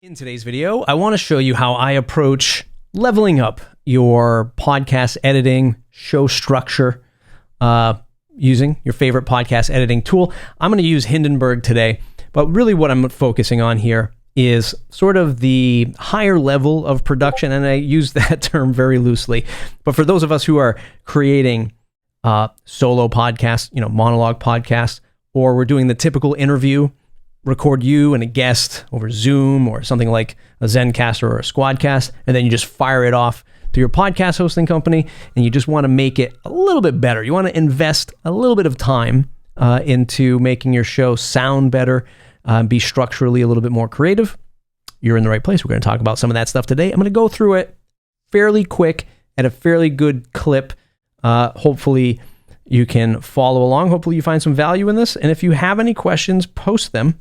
In today's video, I want to show you how I approach leveling up your podcast editing, show structure, using your favorite podcast editing tool. I'm going to use Hindenburg today, but really what I'm focusing on here is sort of the higher level of production, and I use that term very loosely. But for those of us who are creating solo podcasts, monologue podcasts, or we're doing the typical interview, record you and a guest over Zoom or something like a Zencastr or a Squadcast, and then you just fire it off to your podcast hosting company, and you just want to make it a little bit better. You want to invest a little bit of time into making your show sound better, be structurally a little bit more creative. You're in the right place. We're going to talk about some of that stuff today. I'm going to go through it fairly quick at a fairly good clip. Hopefully you can follow along. Hopefully you find some value in this. And if you have any questions, post them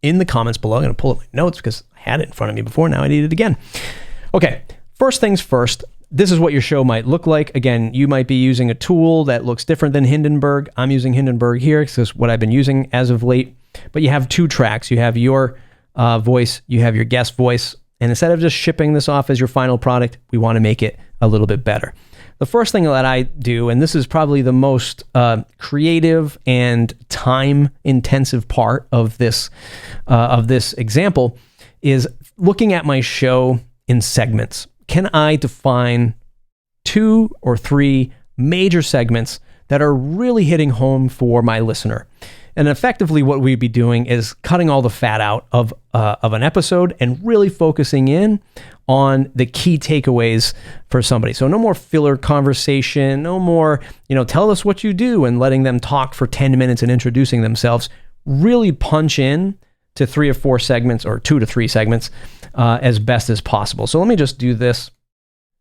in the comments below. I'm going to pull up my notes because I had it in front of me before. Now I need it again. Okay, first things first. This is what your show might look like. Again, you might be using a tool that looks different than Hindenburg. I'm using Hindenburg here because it's what I've been using as of late. But you have two tracks. You have your voice, you have your guest voice. And instead of just shipping this off as your final product, we want to make it a little bit better. The first thing that I do, and this is probably the most creative and time-intensive part of this example, is looking at my show in segments. Can I define 2 or 3 major segments that are really hitting home for my listener? And effectively what we'd be doing is cutting all the fat out of an episode and really focusing in on the key takeaways for somebody. So no more filler conversation, no more, tell us what you do and letting them talk for 10 minutes and introducing themselves. Really punch in to 3 or 4 segments or 2 to 3 segments as best as possible. So let me just do this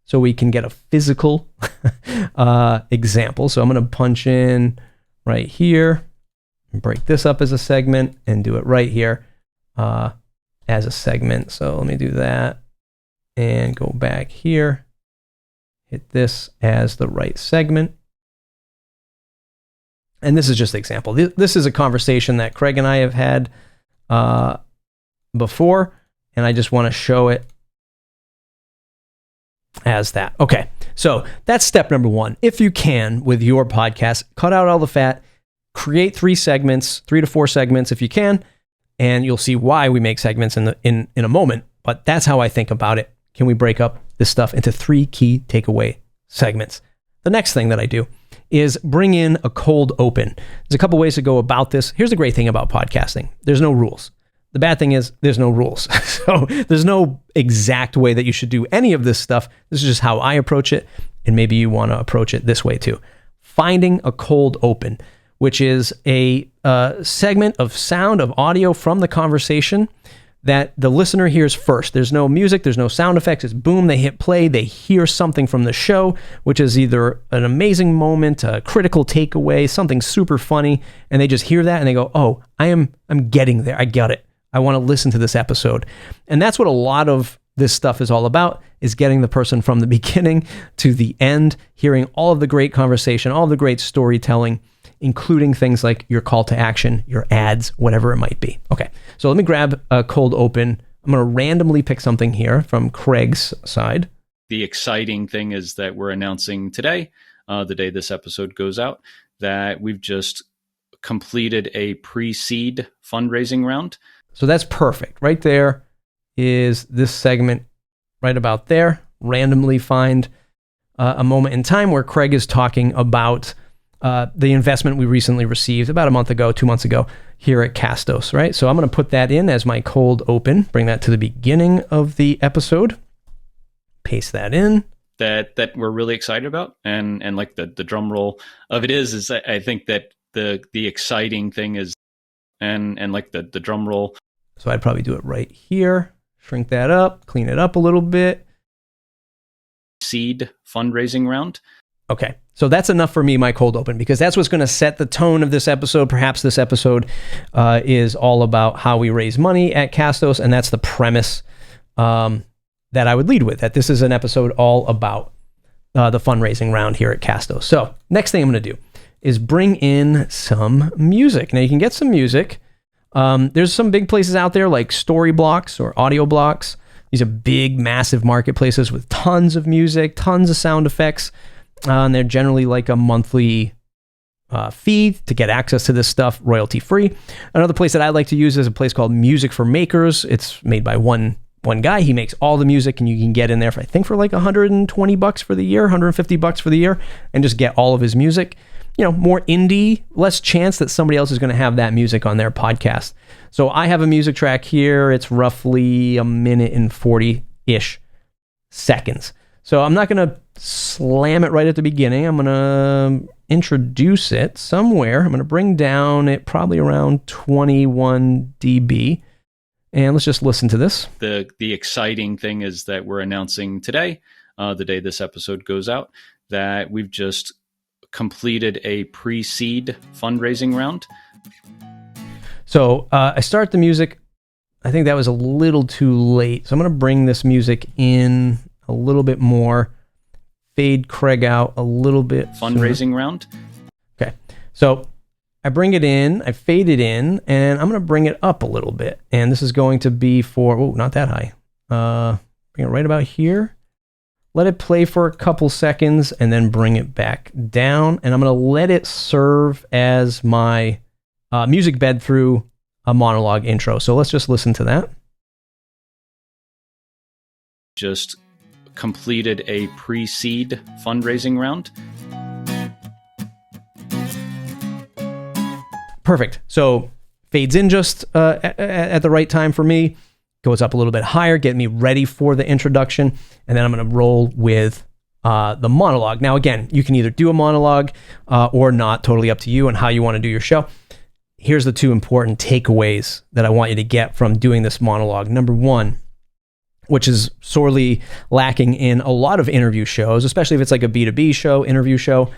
so we can get a physical example. So I'm going to punch in right here. Break this up as a segment and do it right here as a segment. So let me do that and go back here, hit this as the right segment. And this is just an example. This is a conversation that Craig and I have had before, and I just want to show it as that. Okay, so that's step number 1. If you can, with your podcast, cut out all the fat, create 3 segments, 3 to 4 segments if you can, and you'll see why we make segments in a moment. But that's how I think about it. Can we break up this stuff into 3 key takeaway segments? The next thing that I do is bring in a cold open. There's a couple ways to go about this. Here's the great thing about podcasting. There's no rules. The bad thing is there's no rules. So there's no exact way that you should do any of this stuff. This is just how I approach it, and maybe you want to approach it this way too. Finding a cold open, which is a segment of sound, of audio from the conversation that the listener hears first. There's no music, there's no sound effects. It's boom, they hit play, they hear something from the show, which is either an amazing moment, a critical takeaway, something super funny, and they just hear that and they go, oh, I'm getting there. I got it. I want to listen to this episode. And that's what a lot of this stuff is all about, is getting the person from the beginning to the end, hearing all of the great conversation, all of the great storytelling, including things like your call to action, your ads, whatever it might be. Okay, so let me grab a cold open. I'm going to randomly pick something here from Craig's side. The exciting thing is that we're announcing today, the day this episode goes out, that we've just completed a pre-seed fundraising round. So that's perfect. Right there is this segment right about there. Randomly find a moment in time where Craig is talking about the investment we recently received about a month ago, 2 months ago here at Castos, right? So I'm going to put that in as my cold open, bring that to the beginning of the episode, paste that in. That we're really excited about. And like the drum roll of it is I think that the exciting thing is, and like the drum roll. So I'd probably do it right here, shrink that up, clean it up a little bit. Seed fundraising round. Okay, so that's enough for me, my cold open, because that's what's going to set the tone of this episode. Perhaps this episode is all about how we raise money at Castos, and that's the premise that I would lead with, that this is an episode all about the fundraising round here at Castos. So next thing I'm going to do is bring in some music. Now you can get some music There's some big places out there like Story Blocks or Audio Blocks. These are big, massive marketplaces with tons of music, tons of sound effects. And they're generally like a monthly fee to get access to this stuff royalty free. Another place that I like to use is a place called Music for Makers. It's made by one guy. He makes all the music, and you can get in there for, I think, for like $120 for the year, $150 for the year, and just get all of his music. You know, more indie, less chance that somebody else is going to have that music on their podcast. So I have a music track here. It's roughly 1minute and 40-ish seconds. So I'm not going to slam it right at the beginning. I'm going to introduce it somewhere. I'm going to bring down it probably around 21 dB. And let's just listen to this. The exciting thing is that we're announcing today, the day this episode goes out, that we've just completed a pre-seed fundraising round. So I start the music. I think that was a little too late. So I'm going to bring this music in a little bit more, fade Craig out a little bit. Fundraising round. Okay. So I bring it in, I fade it in, and I'm going to bring it up a little bit. And this is going to be for, not that high. Bring it right about here. Let it play for a couple seconds and then bring it back down. And I'm going to let it serve as my music bed through a monologue intro. So let's just listen to that. Just completed a pre-seed fundraising round. Perfect. So fades in just at the right time for me. Goes up a little bit higher, get me ready for the introduction, and then I'm going to roll with the monologue. Now, again, you can either do a monologue or not, totally up to you and how you want to do your show. Here's the two important takeaways that I want you to get from doing this monologue. Number one, which is sorely lacking in a lot of interview shows, especially if it's like a B2B show, interview show,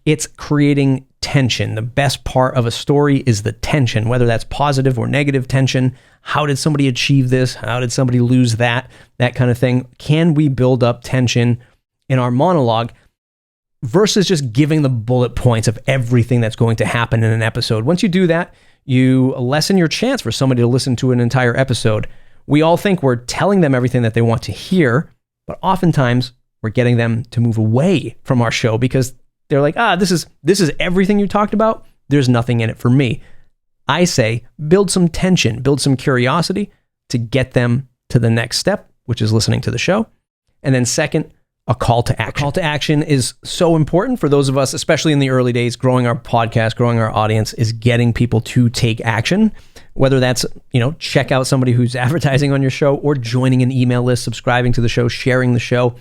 it's creating tension. The best part of a story is the tension, whether that's positive or negative tension. How did somebody achieve this? How did somebody lose that? That kind of thing. Can we build up tension in our monologue versus just giving the bullet points of everything that's going to happen in an episode? Once you do that, you lessen your chance for somebody to listen to an entire episode. We all think we're telling them everything that they want to hear, but oftentimes we're getting them to move away from our show because they're like, this is everything you talked about. There's nothing in it for me. I say, build some tension, build some curiosity to get them to the next step, which is listening to the show. And then second, a call to action. A call to action is so important for those of us, especially in the early days, growing our podcast, growing our audience, is getting people to take action. Whether that's, check out somebody who's advertising on your show or joining an email list, subscribing to the show, sharing the show.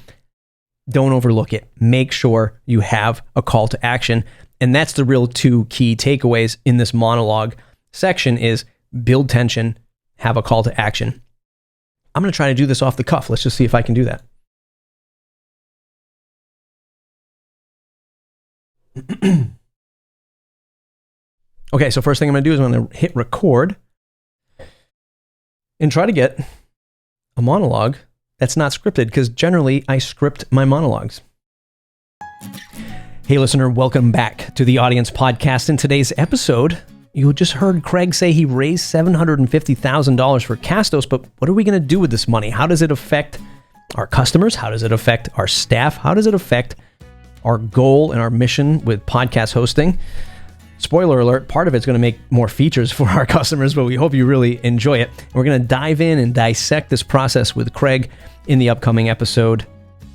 Don't overlook it. Make sure you have a call to action. And that's the real two key takeaways in this monologue section is build tension, have a call to action. I'm going to try to do this off the cuff. Let's just see if I can do that. Okay, so first thing I'm going to do is I'm going to hit record and try to get a monologue that's not scripted, because generally I script my monologues. Hey listener, welcome back to the Audience Podcast. In today's episode, you just heard Craig say he raised $750,000 for Castos, but what are we going to do with this money? How does it affect our customers? How does it affect our staff? How does it affect our goal and our mission with podcast hosting? Spoiler alert, part of it's going to make more features for our customers, but we hope you really enjoy it. We're going to dive in and dissect this process with Craig in the upcoming episode.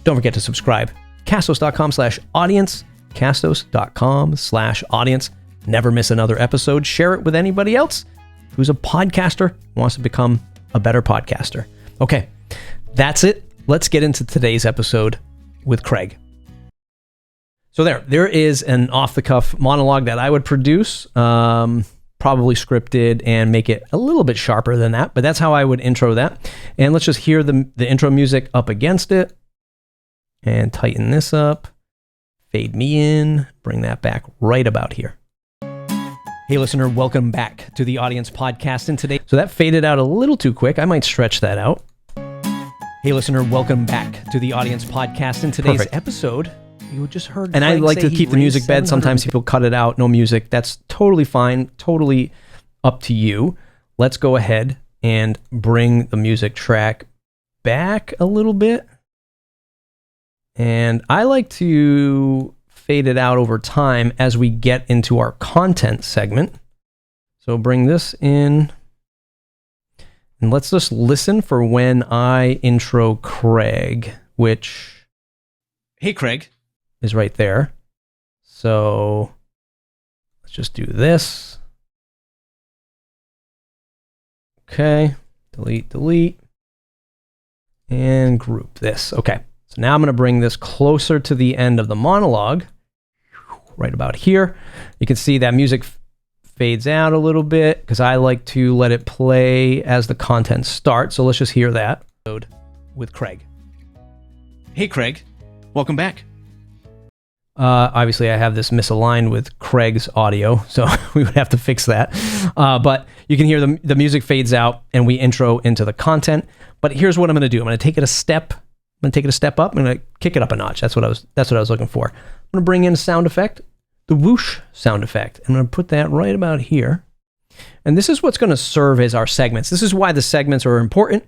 Don't forget to subscribe. Castos.com/audience. Castos.com/audience. Never miss another episode. Share it with anybody else who's a podcaster, wants to become a better podcaster. Okay, that's it. Let's get into today's episode with Craig. So there is an off-the-cuff monologue that I would produce, probably scripted and make it a little bit sharper than that, but that's how I would intro that. And let's just hear the intro music up against it and tighten this up, fade me in, bring that back right about here. Hey listener, welcome back to the Audience Podcast. And today, so that faded out a little too quick. I might stretch that out. Hey listener, welcome back to the Audience Podcast. In today's episode, you just heard. And I like to keep the music bed. Sometimes people cut it out, no music. That's totally fine, totally up to you. let's go ahead and bring the music track back a little bit. And I like to fade it out over time as we get into our content segment. So bring this in. And let's just listen for when I intro Craig, which, hey Craig, is right there. So let's just do this. Okay, delete, and group this. Okay, so now I'm going to bring this closer to the end of the monologue, right about here. You can see that music fades out a little bit because I like to let it play as the content starts. So let's just hear that with Craig. Hey Craig, welcome back. Obviously I have this misaligned with Craig's audio, so we would have to fix that. But you can hear the music fades out and we intro into the content. But here's what I'm going to do. I'm going to take it a step. I'm going to take it a step up. I'm going to kick it up a notch. That's what I was looking for. I'm going to bring in a sound effect, the whoosh sound effect. I'm going to put that right about here. And this is what's going to serve as our segments. This is why the segments are important,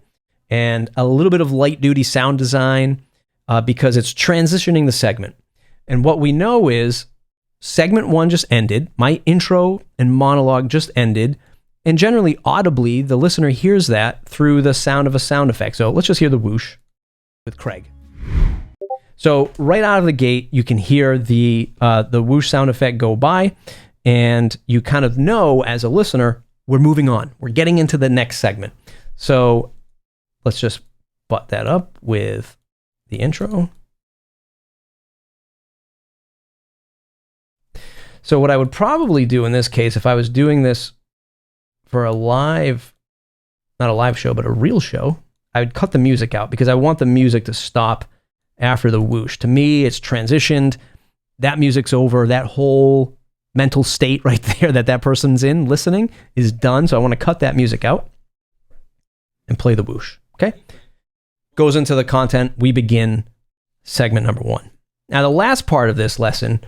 and a little bit of light duty sound design because it's transitioning the segment. And what we know is segment 1 just ended. My intro and monologue just ended. And generally, audibly, the listener hears that through the sound of a sound effect. So let's just hear the whoosh with Craig. So right out of the gate, you can hear the whoosh sound effect go by. And you kind of know as a listener, we're moving on. We're getting into the next segment. So let's just butt that up with the intro. So what I would probably do in this case, if I was doing this for a live, not a live show, but a real show, I would cut the music out because I want the music to stop after the whoosh. To me, it's transitioned. That music's over. That whole mental state right there that person's in listening is done. So I want to cut that music out and play the whoosh. Okay? Goes into the content. We begin segment number 1. Now, the last part of this lesson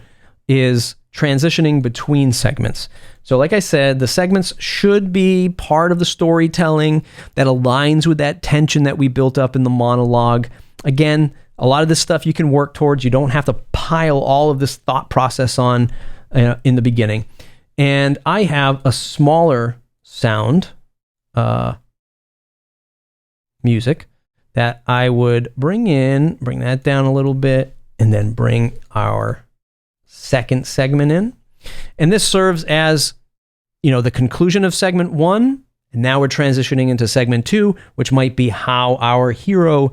is transitioning between segments. So like I said, the segments should be part of the storytelling that aligns with that tension that we built up in the monologue. Again, a lot of this stuff you can work towards. You don't have to pile all of this thought process on in the beginning. And I have a smaller sound music that I would bring that down a little bit, and then bring our second segment in. And this serves as, the conclusion of segment 1. And now we're transitioning into segment 2, which might be how our hero,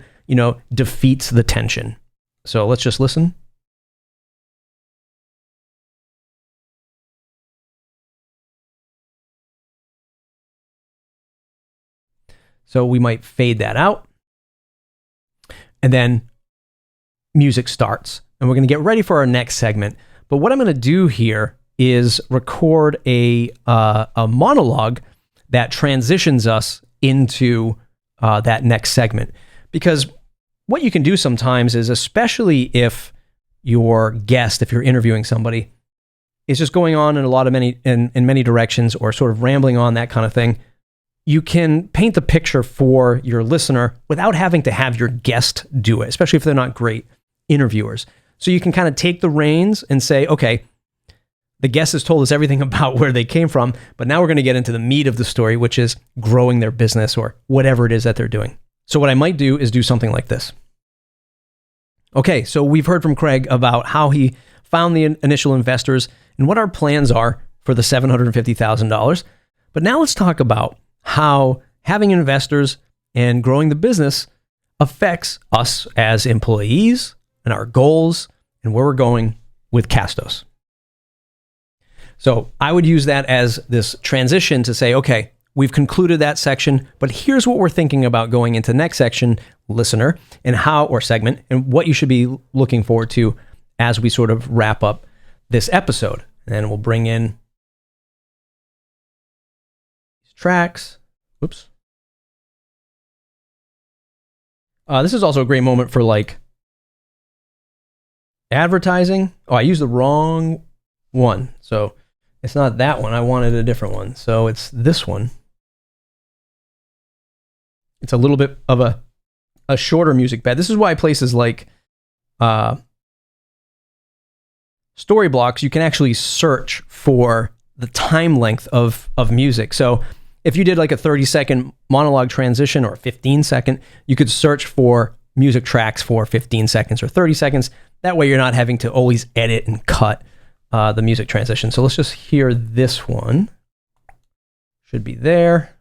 defeats the tension. So let's just listen. So we might fade that out. And then music starts. And we're going to get ready for our next segment. But what I'm going to do here is record a monologue that transitions us into that next segment. Because what you can do sometimes is, especially if your guest, if you're interviewing somebody, is just going on in many directions or sort of rambling on, that kind of thing, you can paint the picture for your listener without having to have your guest do it, especially if they're not great interviewers. So you can kind of take the reins and say, okay, the guest has told us everything about where they came from, but now we're going to get into the meat of the story, which is growing their business or whatever it is that they're doing. So what I might do is do something like this. Okay, so we've heard from Craig about how he found the initial investors and what our plans are for the $750,000. But now let's talk about how having investors and growing the business affects us as employees and our goals and where we're going with Castos. So I would use that as this transition to say, okay, we've concluded that section, but here's what we're thinking about going into the next section, listener, and how, or segment, and what you should be looking forward to as we sort of wrap up this episode. And then we'll bring in these tracks. Oops. This is also a great moment for like advertising. Oh, I used the wrong one. So it's not that one. I wanted a different one. So it's this one. It's a little bit of a shorter music bed. This is why places like Story Blocks, you can actually search for the time length of music. So if you did like a 30-second monologue transition or a 15-second, you could search for music tracks for 15 seconds or 30 seconds. That way you're not having to always edit and cut the music transition. So let's just hear this one. Should be there.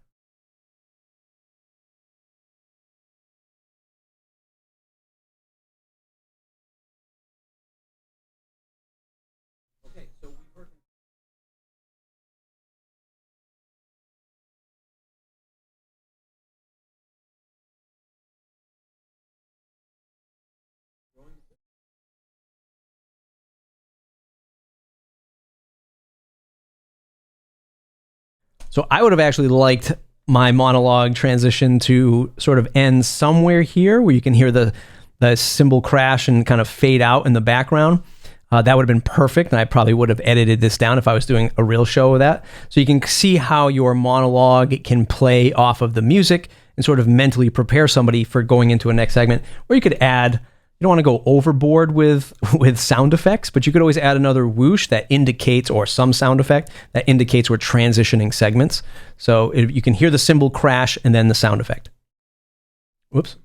So I would have actually liked my monologue transition to sort of end somewhere here where you can hear the cymbal crash and kind of fade out in the background. That would have been perfect, and I probably would have edited this down if I was doing a real show of that. So you can see how your monologue can play off of the music and sort of mentally prepare somebody for going into a next segment. Or you could add, you don't want to go overboard with sound effects, but you could always add another whoosh that indicates, or some sound effect that indicates we're transitioning segments. So you can hear the cymbal crash and then the sound effect. Whoops.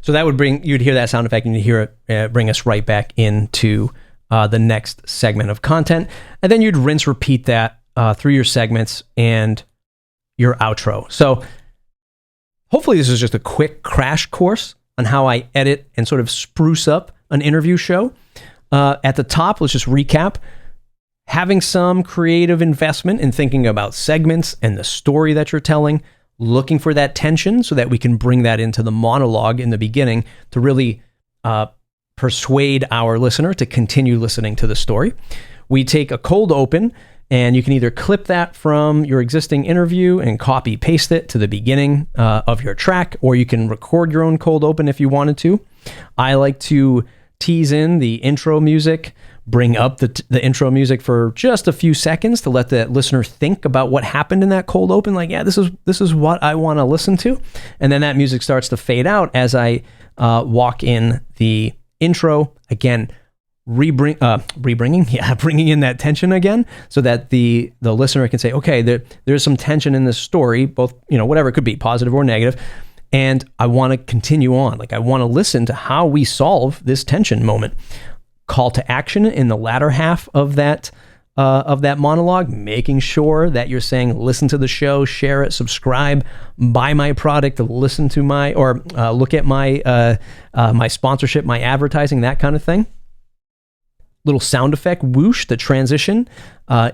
So that would you'd hear that sound effect and you'd hear it bring us right back into the next segment of content. And then you'd rinse, repeat that through your segments and your outro. So hopefully this is just a quick crash course on how I edit and sort of spruce up an interview show. At the top, let's just recap. Having some creative investment in thinking about segments and the story that you're telling, looking for that tension so that we can bring that into the monologue in the beginning to really persuade our listener to continue listening to the story. We take a cold open, and you can either clip that from your existing interview and copy paste it to the beginning of your track, or you can record your own cold open if you wanted to. I like to tease in the intro music, bring up the intro music for just a few seconds to let the listener think about what happened in that cold open. Like, yeah, this is what I want to listen to. And then that music starts to fade out as I walk in the intro again, bringing in that tension again, so that the listener can say, okay, there's some tension in this story, both, whatever it could be, positive or negative, and I want to continue on. Like, I want to listen to how we solve this tension moment. Call to action in the latter half of that monologue, making sure that you're saying, listen to the show, share it, subscribe, buy my product, listen to look at my my sponsorship, my advertising, that kind of thing. Little sound effect whoosh, the transition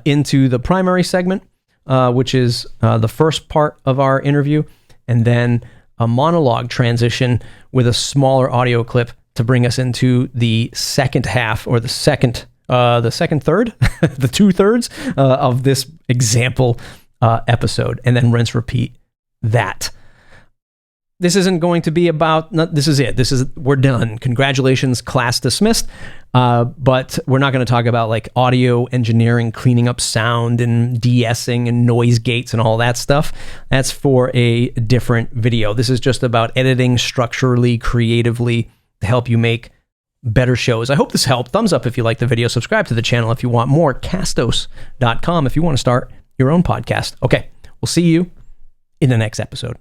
into the primary segment, which is the first part of our interview, and then a monologue transition with a smaller audio clip to bring us into the second half, or the second third, the 2/3 of this example episode, and then rinse, repeat that. This isn't going to be about, this is it. We're done. Congratulations, class dismissed. But we're not going to talk about like audio engineering, cleaning up sound and de-essing and noise gates and all that stuff. That's for a different video. This is just about editing structurally, creatively, to help you make better shows. I hope this helped. Thumbs up if you like the video. Subscribe to the channel if you want more. Castos.com if you want to start your own podcast. Okay, we'll see you in the next episode.